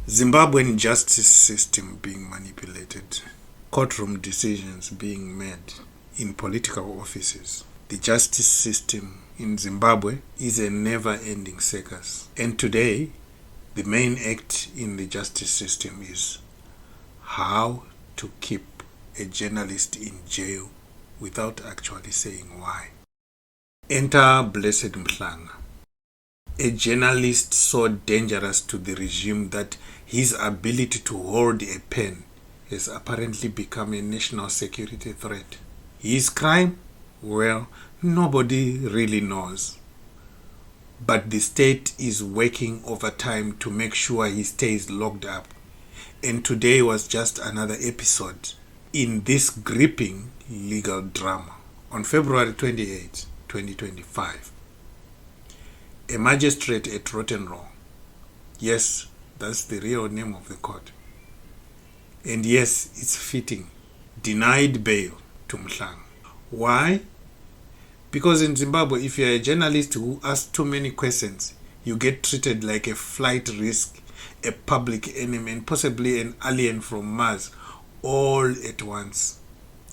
Zimbabwean justice system being manipulated, courtroom decisions being made in political offices. The justice system in Zimbabwe is a never-ending circus. And today, the main act in the justice system is how to keep a journalist in jail without actually saying why. Enter Blessed Mhlanga, a journalist so dangerous to the regime that his ability to hold a pen has apparently become a national security threat. His crime? Well, nobody really knows. But the state is working overtime to make sure he stays locked up. And today was just another episode in this gripping legal drama. On February 28, 2025, a magistrate at Rotenro, yes, that's the real name of the court, and yes, it's fitting, denied bail to Mhlanga. Why? Because in Zimbabwe, if you're a journalist who asks too many questions, you get treated like a flight risk, a public enemy, and possibly an alien from Mars, all at once.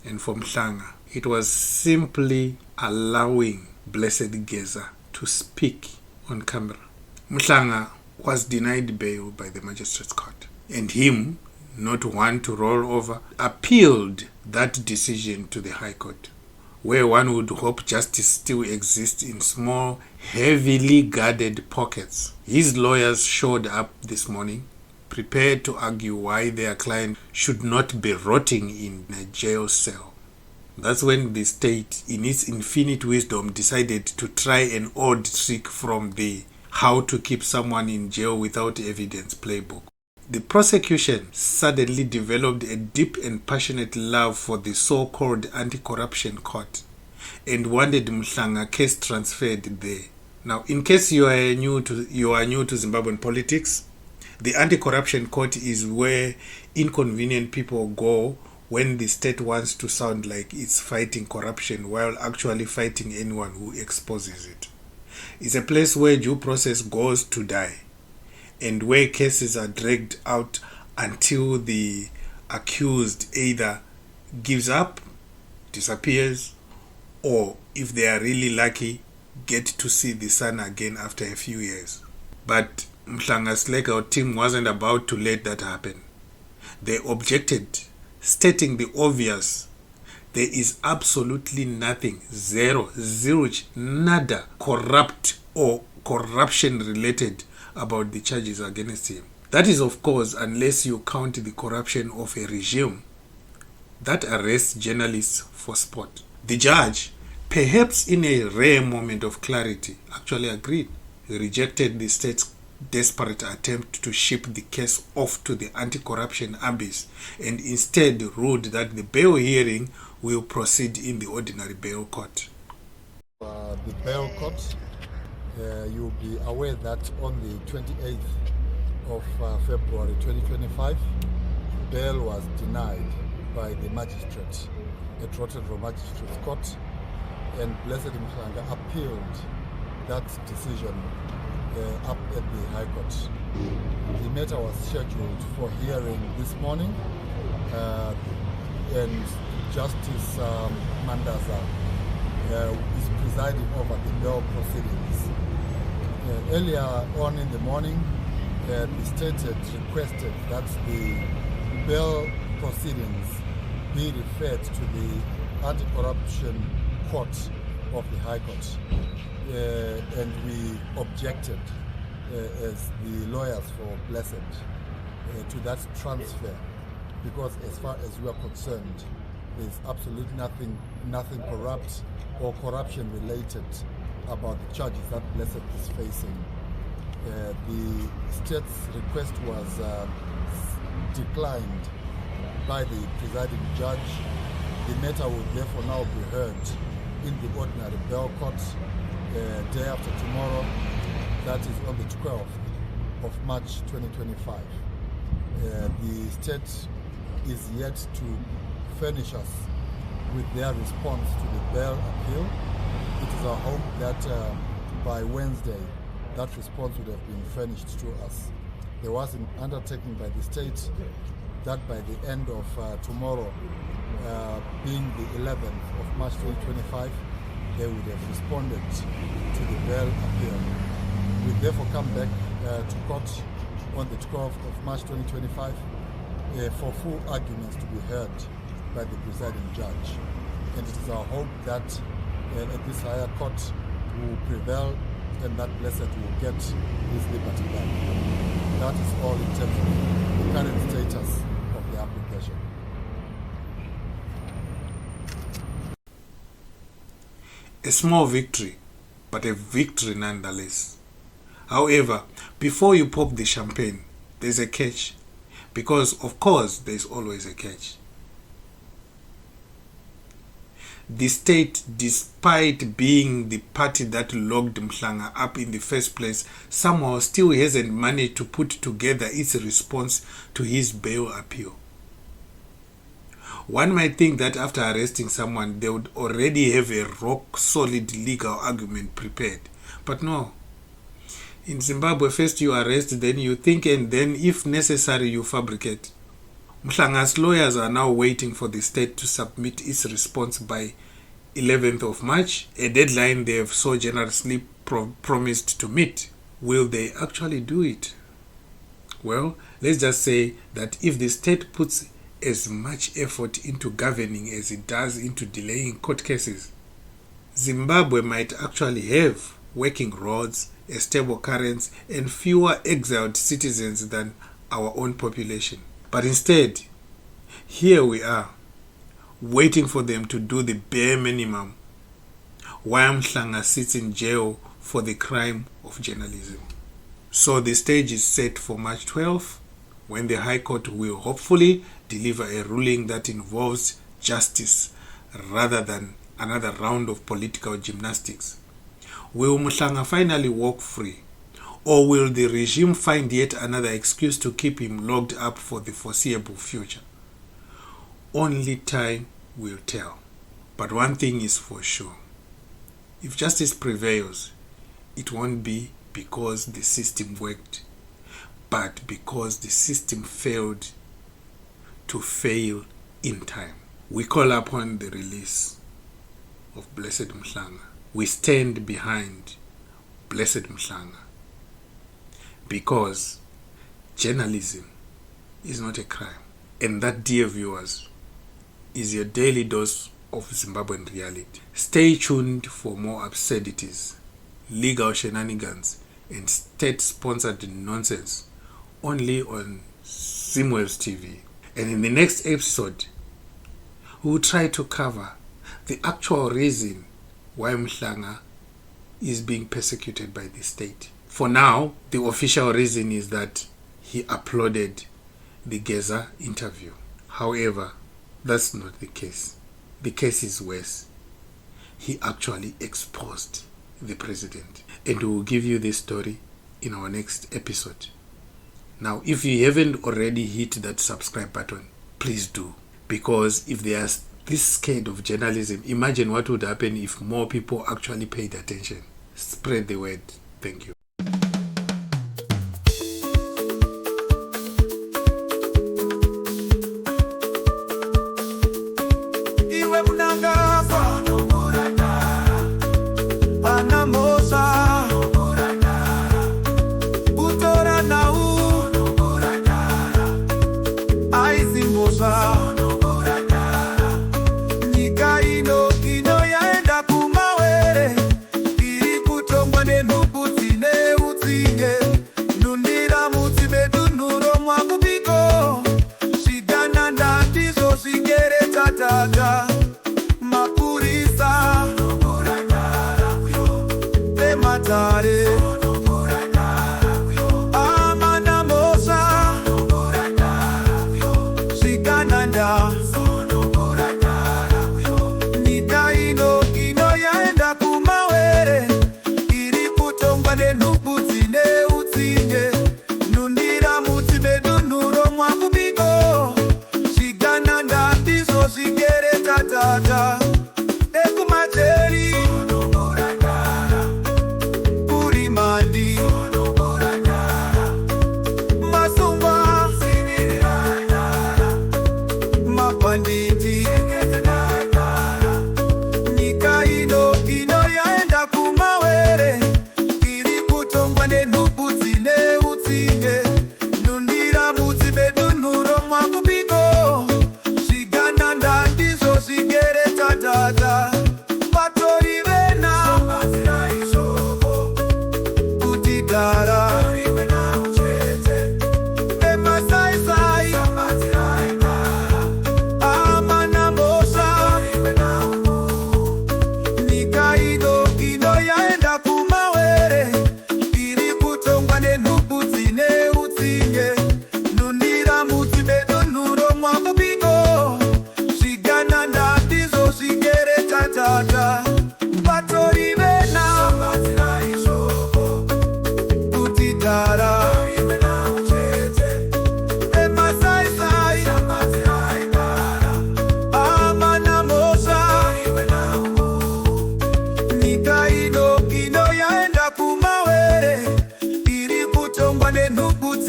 And for Mhlanga, it was simply allowing Blessed Geza to speak on camera. Mhlanga was denied bail by the magistrates court, and him, not one to roll over, appealed that decision to the High Court, where one would hope justice still exists in small, heavily guarded pockets. His lawyers showed up this morning, prepared to argue why their client should not be rotting in a jail cell. That's when the state, in its infinite wisdom, decided to try an odd trick from the how to keep someone in jail without evidence playbook. The prosecution suddenly developed a deep and passionate love for the so-called anti-corruption court and wanted Mhlanga case transferred there. Now, in case you are new to Zimbabwean politics, the anti-corruption court is where inconvenient people go when the state wants to sound like it's fighting corruption while actually fighting anyone who exposes it. It's a place where due process goes to die, and where cases are dragged out until the accused either gives up, disappears, or if they are really lucky, get to see the sun again after a few years. But Mhlanga's legal team wasn't about to let that happen. They objected, stating the obvious: there is absolutely nothing, zero, zilch, nada, corrupt or corruption related about the charges against him. That is, of course, unless you count the corruption of a regime that arrests journalists for sport. The judge, perhaps in a rare moment of clarity, actually agreed. He rejected the state's desperate attempt to ship the case off to the anti-corruption abyss and instead ruled that the bail hearing will proceed in the ordinary bail court. The bail court, you'll be aware that on the 28th of February 2025, bail was denied by the magistrate at Rotterdam Magistrates Court, and Blessed Mhlanga appealed that decision up at the High Court. The matter was scheduled for hearing this morning, and Justice Mandaza is presiding over the bail proceedings. Earlier on in the morning, the state had requested that the bail proceedings be referred to the anti-corruption court of the High Court. And we objected as the lawyers for Blessed to that transfer, because as far as we are concerned, there's absolutely nothing corrupt or corruption related about the charges that Blessed is facing. The state's request was declined by the presiding judge. The matter will therefore now be heard in the ordinary bail court day after tomorrow, that is on the 12th of March 2025. The state is yet to furnish us with their response to the bail appeal. It is our hope that by Wednesday that response would have been furnished to us. there was an undertaking by the state that by the end of tomorrow, being the 11th of March 2025, they would have responded to the bail appeal. We therefore come back to court on the 12th of March 2025 for full arguments to be heard by the presiding judge. And it is our hope that at this higher court will prevail and that blessed will get his liberty back. That is all in terms of the current status of the application. A small victory, but a victory nonetheless. However, before you pop the champagne, there's a catch. Because, of course, there's always a catch. The state, despite being the party that locked Mhlanga up in the first place, somehow still hasn't managed to put together its response to his bail appeal. One might think that after arresting someone, they would already have a rock-solid legal argument prepared. But no. In Zimbabwe, first you arrest, then you think, and then if necessary, you fabricate. Mhlanga's lawyers are now waiting for the state to submit its response by 11th of March, a deadline they have so generously promised to meet. Will they actually do it? Well, let's just say that if the state puts as much effort into governing as it does into delaying court cases, Zimbabwe might actually have working roads, a stable currency, and fewer exiled citizens than our own population. But instead, here we are, waiting for them to do the bare minimum, while Mhlanga sits in jail for the crime of journalism. So the stage is set for March 12th, when the High Court will hopefully deliver a ruling that involves justice rather than another round of political gymnastics. Will Mhlanga finally walk free? Or will the regime find yet another excuse to keep him locked up for the foreseeable future? Only time will tell. But one thing is for sure. If justice prevails, it won't be because the system worked, but because the system failed to fail in time. We call upon the release of Blessed Mhlanga. We stand behind Blessed Mhlanga. Because journalism is not a crime. And that, dear viewers, is your daily dose of Zimbabwean reality. Stay tuned for more absurdities, legal shenanigans, and state-sponsored nonsense only on Zimwaves TV. And in the next episode, we will try to cover the actual reason why Mhlanga is being persecuted by the state. For now, the official reason is that he uploaded the Geza interview. However, that's not the case. The case is worse. He actually exposed the president. And we will give you this story in our next episode. Now, if you haven't already hit that subscribe button, please do. Because if they are this scared of journalism, imagine what would happen if more people actually paid attention. Spread the word. Thank you. Ino yaenda kumawere iri kutongwa nenhupu dzine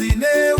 sine